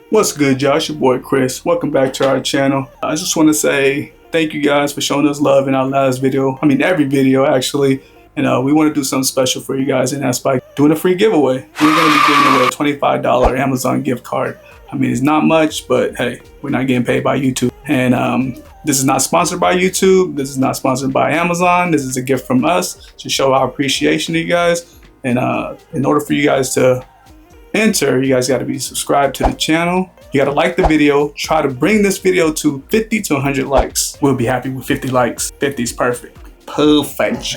What's good, y'all? It's your boy Chris. Welcome back to our channel. I just want to say thank you guys for showing us love in our last video. I mean, every video actually. And we want to do something special for you guys, and that's by doing a free giveaway. We're going to be giving away a $25 Amazon gift card. I mean, it's not much, but hey, we're not getting paid by YouTube. And this is not sponsored by YouTube. This is not sponsored by Amazon. This is a gift from us to show our appreciation to you guys. And in order for you guys to enter, you guys got to be subscribed to the channel. You got to like the video. Try to bring this video to 50 to 100 likes. We'll be happy with 50 likes. 50 is perfect. Perfect.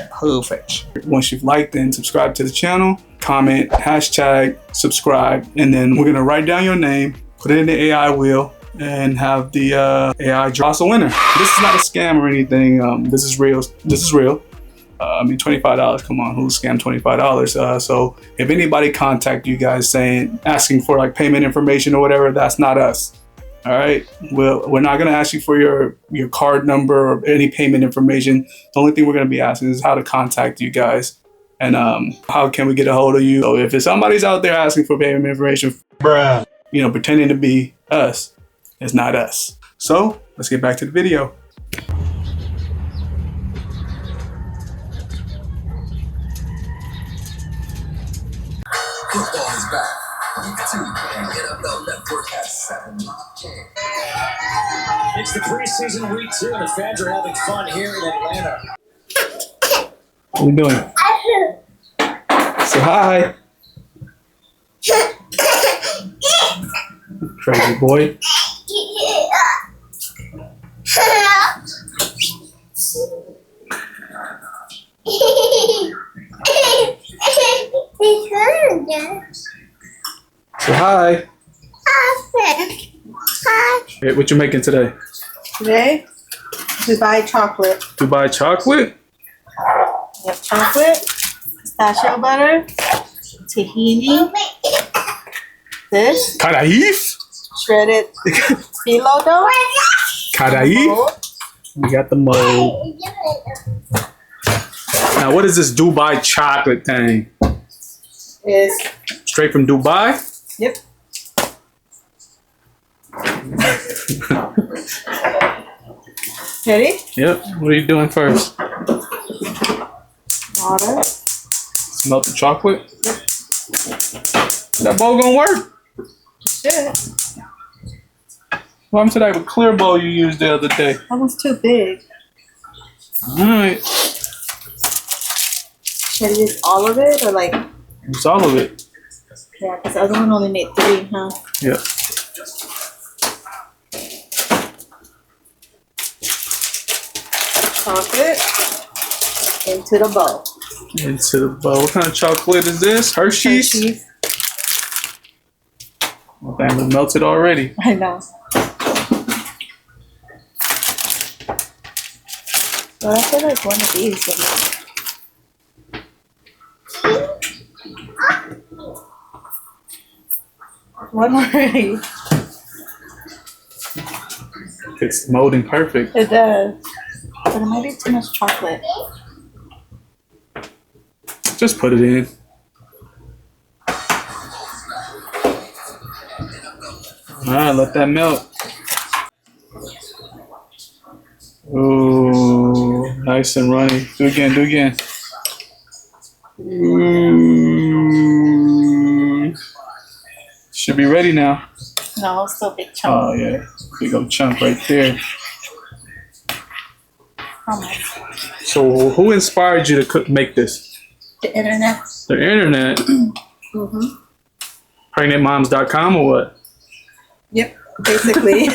Once you've liked and subscribed to the channel, comment, hashtag, subscribe, and then we're gonna write down your name, put it in the AI wheel, and have the AI draw us a winner. This is not a scam or anything. This is real. I mean, $25, come on, who's scammed $25? So if anybody contact you guys asking for like payment information or whatever, that's not us. All right, we're not gonna ask you for your card number or any payment information. The only thing we're gonna be asking is how to contact you guys and how can we get a hold of you. So if somebody's out there asking for payment information, bruh, you know, pretending to be us, it's not us. So let's get back to the video. Football is back. YouTube and NFL Network has 7 It's the preseason week 2, and the fans are having fun here in Atlanta. What are you doing? Say hi. Crazy boy. Say hi. Hey, what you making today? Today, Dubai chocolate. Dubai chocolate? We have chocolate, pistachio butter, tahini, this, Caraif? shredded phyllo dough, Caraif? We got the mold. Now, what is this Dubai chocolate thing? is, Straight from Dubai? yep, ready? Yep. What are you doing first? Water, Melt the chocolate? That bowl gonna work? shit, What happened to that clear bowl you used the other day? that one's too big. Alright. Should I use all of it or like, It's all of it. yeah, because the other one only made 3, huh? Yeah. Chocolate into the bowl. Into the bowl. What kind of chocolate is this? Hershey's? Hershey's. Well, damn, it melted already. I know. Well, I feel like one of these would be. One already. It's molding perfect. It does. But it might be too much chocolate. Just put it in. Alright, let that melt. Ooh, nice and runny. Do again. Ooh. Should be ready now. No, it's still a big chunk. Oh yeah, big old chunk right there. How much? So who inspired you to make this? The internet. The internet? Mm-hmm. Pregnantmoms.com or what? Yep, basically.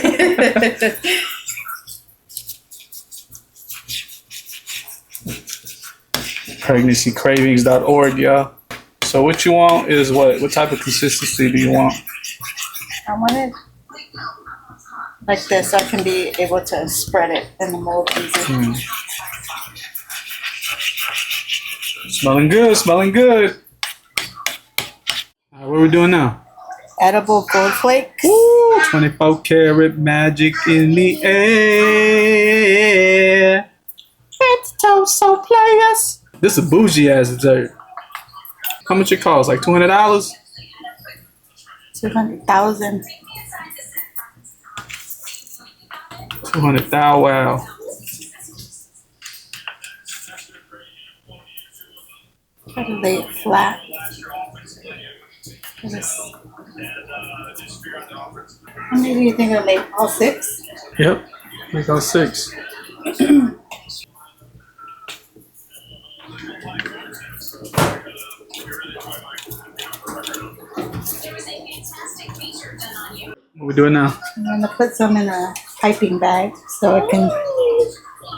Pregnancycravings.org, y'all. So what you want is what? What type of consistency do you want? I want it like this so I can be able to spread it in the mold easy. Smelling good. What are we doing now? Edible gold flakes. Ooh, 24 karat magic in the air. It's so players. This is a bougie ass dessert. How much it cost? Like $200? 200,000. 200 thou wow. Try to lay it flat. How many do you think I'll make? All 6? Yep. We got 6. What we doing now? I'm gonna put some in a piping bag so it can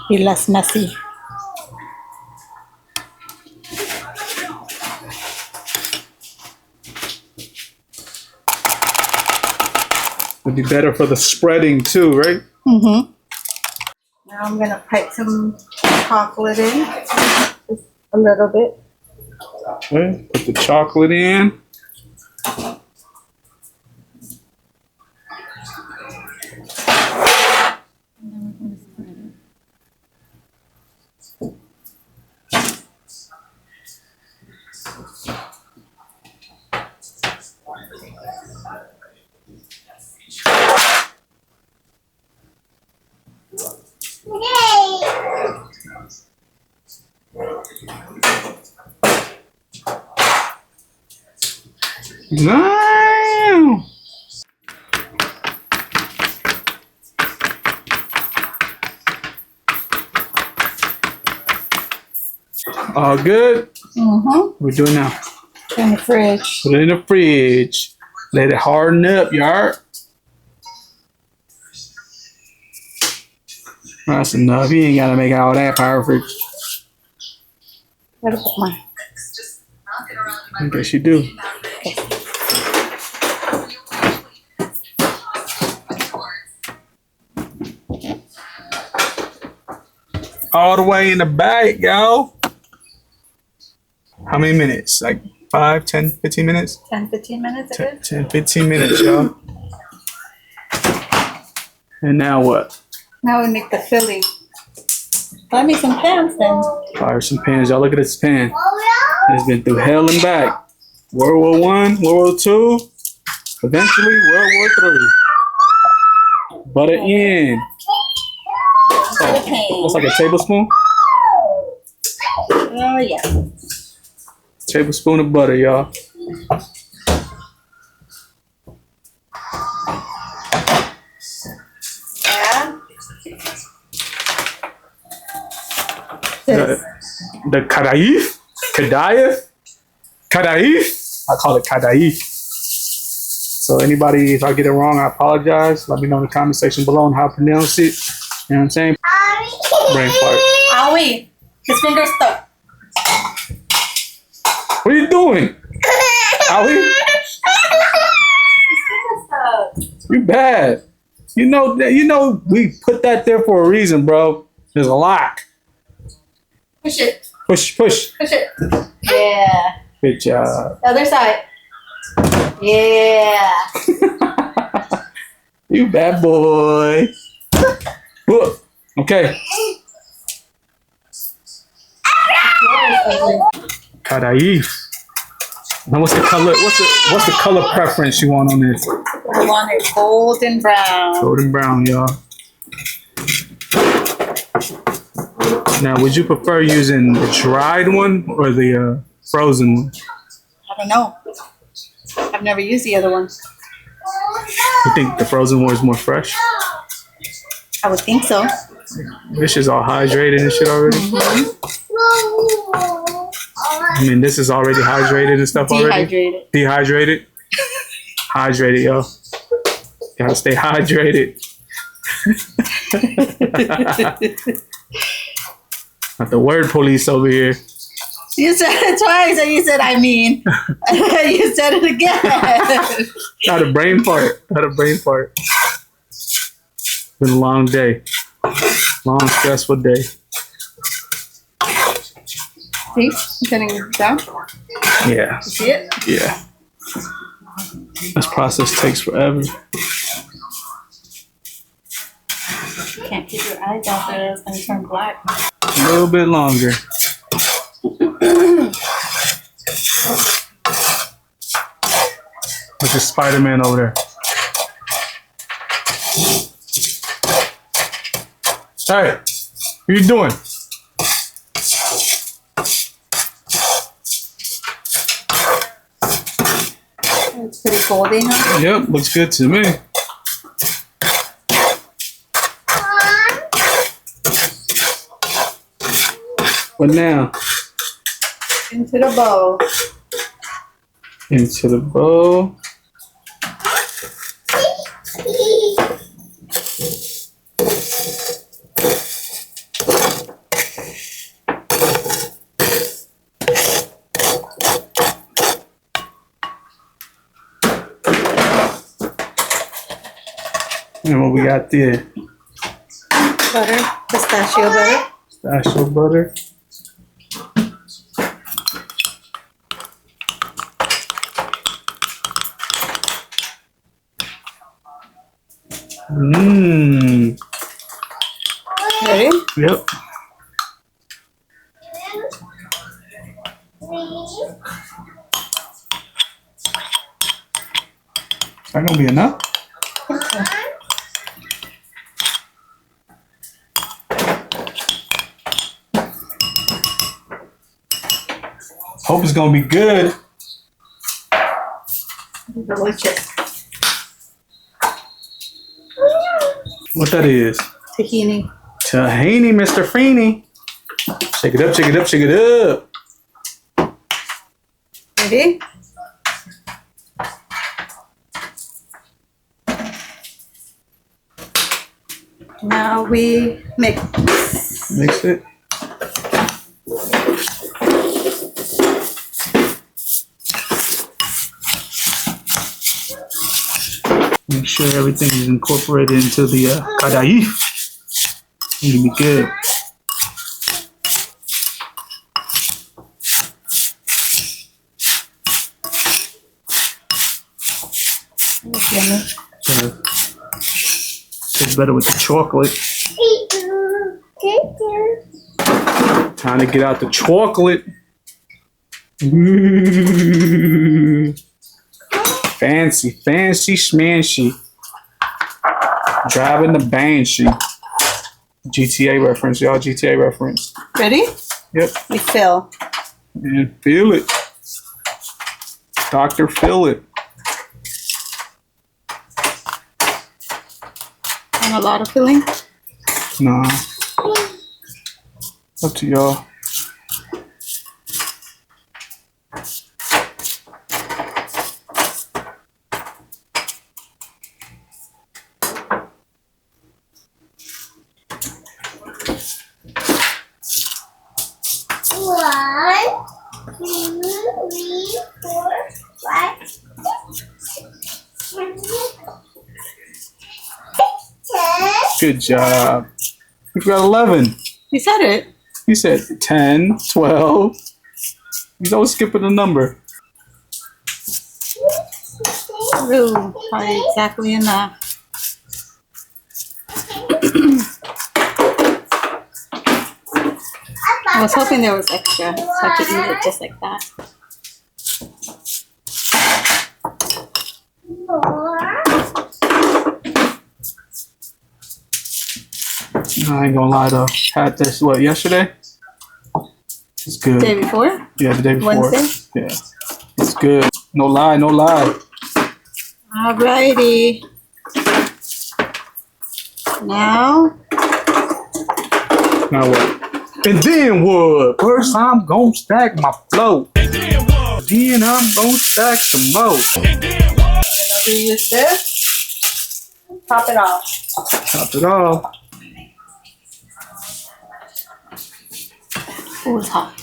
be less messy. Would be better for the spreading too, right? Mm-hmm. Now I'm gonna pipe some chocolate in, just a little bit. Okay. Put the chocolate in. Wow. All good? Mm-hmm. We're doing now. In the fridge. Put it in the fridge. Let it harden up, y'all. That's enough. You ain't gotta make all that perfect. Gotta put my I guess you do. All the way in the back, y'all. How many minutes? Like 5, 10, 15 minutes? 10, 15 minutes it is. 10, 15 minutes, y'all. And now what? Now we make the filling. Buy me some pans then. Fire some pans. Y'all look at this pan. It's been through hell and back. World War One, World War Two, eventually World War Three. Butter in. Looks like a tablespoon. Oh yeah. Tablespoon of butter, y'all. Yeah. This. The kadaif? Kadaif? I call it kadaif. So anybody, if I get it wrong, I apologize. Let me know in the comment section below on how to pronounce it. You know what I'm saying? Brain fart. Owie. His finger's stuck. What are you doing? Owie? His finger's stuck. You bad. You know we put that there for a reason, bro. There's a lock. Push it. Push. Push it. Yeah. Good job. The other side. Yeah. You bad boy. Whoa. Okay. Kadaif. Now what's the color? What's the color preference you want on this? I want it golden brown. Golden brown, y'all. Now, would you prefer using the dried one or the frozen one? I don't know. I've never used the other one. You think the frozen one is more fresh? I would think so. This is all hydrated and shit already. I mean, this is already hydrated and stuff already. Dehydrated. Hydrated, yo. Gotta stay hydrated. Not the word police over here. You said it twice and you said I mean. You said it again. Not a brain fart. Not a brain fart. Been a long day. Long, stressful day. See? I'm getting it down. Yeah. You see it? Yeah. This process takes forever. Can't keep your eyes out there. It's going to turn black. A little bit longer. Look at Spider-Man over there. Hey, what you doing? It's pretty golden. Huh? Yep, looks good to me. What now? Into the bowl. Into the bowl. And what we got there? Butter, pistachio butter. Pistachio butter. Mmm. Ready? Yep. Is that gonna be enough? Hope it's gonna be good. Delicious. What that is? Tahini. Tahini, Mr. Freeney. Shake it up, shake it up, shake it up. Ready? Now we mix. Mix it. Make sure everything is incorporated into the kadaif. It'll be good. Yummy. Tastes better with the chocolate. Time to get out the chocolate. Ooh. Fancy, fancy, smanshy. Driving the Banshee. GTA reference, y'all. GTA reference. Ready? Yep. We fill. And feel it. Dr. Feel it. And a lot of filling. Nah. Up to y'all. Good job. We've got 11. You said it. You said 10, 12. You don't skip it a number. Ooh, probably exactly enough. I was hoping there was extra, so I could eat it just like that. I ain't gonna lie though. Had this, what, yesterday? It's good. Day before? Yeah, the day before. Wednesday? Yeah. It's good. No lie, no lie. Alrighty. Now, Now what? And then what? First I'm gonna stack my flow. Then I'm gonna stack some more. whenever you use this, top it off. Top it off. Ooh, it's hot.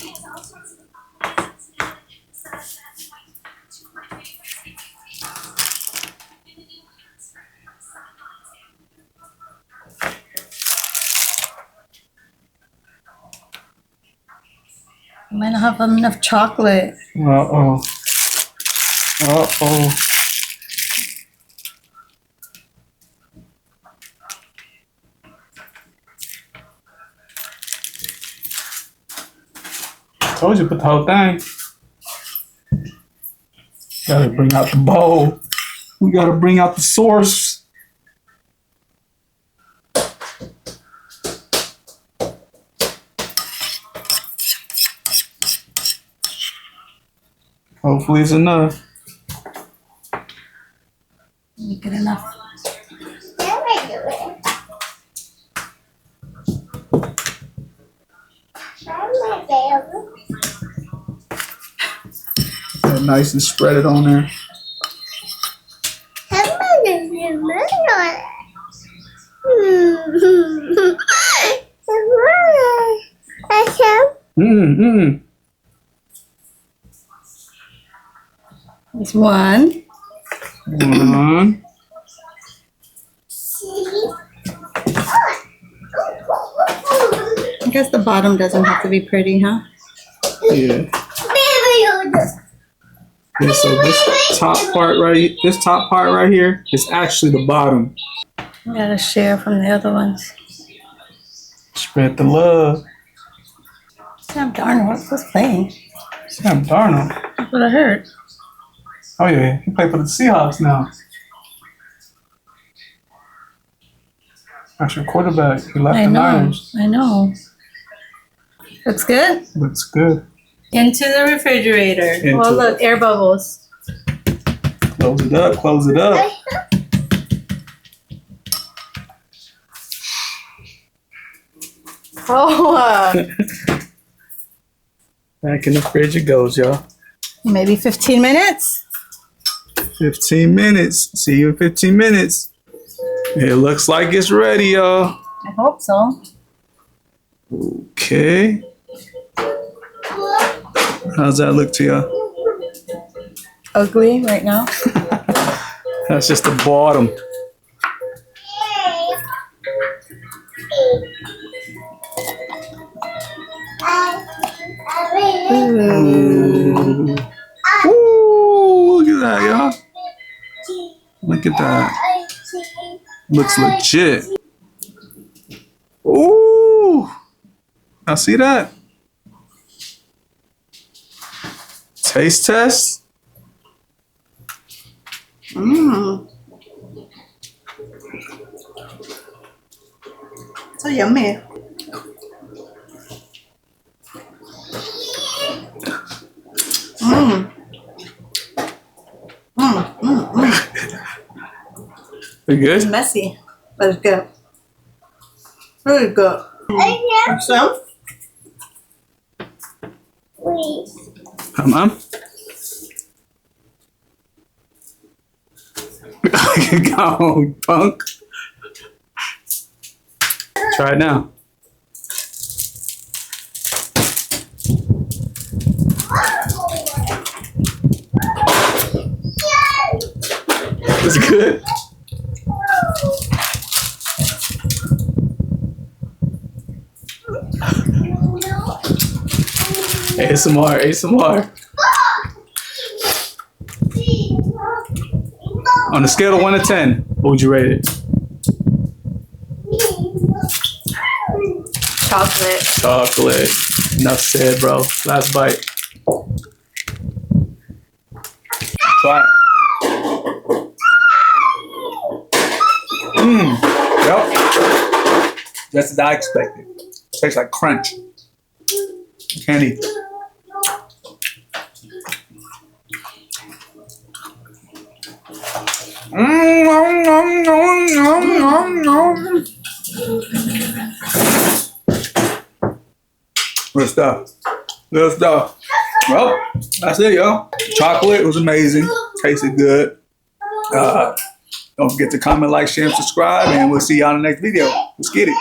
I might not have enough chocolate. Uh-oh. Uh-oh. Told you, put the whole thing. Gotta bring out the bowl. We gotta bring out the source. Hopefully it's enough. Good enough. Nice and spread it on there. There's one. One. I guess the bottom doesn't have to be pretty, huh? Yeah. Yeah, so this top part right here is actually the bottom. We gotta share from the other ones. Spread the love. Sam Darnold was playing. Sam Darnold. That's what I heard. Oh yeah, he played for the Seahawks now. That's your quarterback. He left the Niners. I know. Looks good. Looks good. Into the refrigerator. Oh, look, air bubbles. Close it up. Close it up. Oh, Back in the fridge it goes, y'all. maybe 15 minutes. 15 minutes. See you in 15 minutes. It looks like it's ready, y'all. I hope so. Okay. How's that look to y'all? Ugly right now. That's just the bottom. Ooh. Ooh, look at that, y'all. Look at that. Looks legit. Ooh. I see that. Taste test. Mmm. So yummy. Mmm. Mmm. Mmm. We good? It's messy, but it's good. Really good. Some? Please. Come on. Go, punk. Try it now. Is it good? ASMR, ASMR. On a scale of 1 to 10, what would you rate it? Chocolate. Chocolate. Enough said, bro. Last bite. Try it. Yep. Just as I expected. Tastes like crunch. Can't eat it. Good stuff. Good stuff. Well, that's it, y'all. Chocolate was amazing. Tasted good. Don't forget to comment, like, share, and subscribe, and we'll see y'all in the next video. Let's get it.